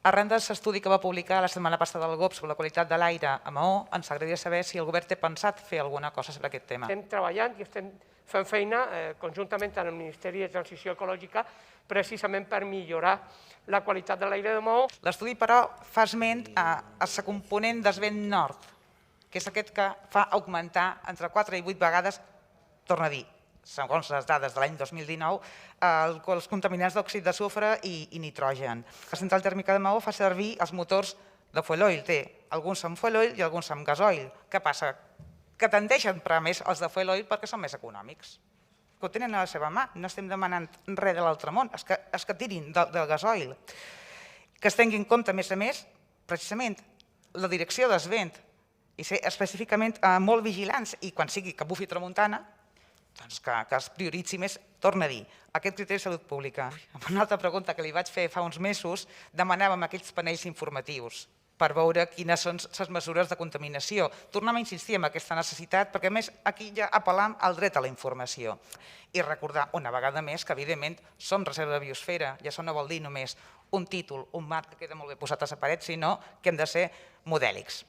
Arran de l'estudi que va publicar la setmana passada el GOP sobre la qualitat de l'aire a Maó, ens agradaria saber si el govern té pensat fer alguna cosa sobre aquest tema. Estem treballant i estem fent feina conjuntament amb el Ministeri de Transició Ecològica precisament per millorar la qualitat de l'aire de Maó. L'estudi, però, fa esment a la component del vent nord, que és aquest que fa augmentar entre 4 i 8 vegades, torno a dir, segons les dades de l'any 2019, els contaminants d'òxid de sofre i nitrogen. La central tèrmica de Maó fa servir els motors de fuel oil, té alguns amb fuel oil i alguns amb gasoil. Què passa? Que tendeixen a emprar més els de fuel oil perquè són més econòmics. Que ho tenen a la seva mà, no estem demanant res de l'altre món, és que tirin del gasoil. Que es tingui en compte, a més, precisament la direcció del vent i ser específicament molt vigilants i quan sigui que bufi tramuntana, doncs que es prioritzi més, torna a dir, aquest criteri de salut pública. Una altra pregunta que li vaig fer fa uns mesos, demanàvem aquells panells informatius per veure quines són les mesures de contaminació. Tornem a insistir en aquesta necessitat perquè, a més, aquí ja apel·lam al dret a la informació. I recordar una vegada més que, evidentment, som reserva de biosfera, i això no vol dir només un títol, un marc que queda molt bé posat a la paret, sinó que hem de ser modèlics.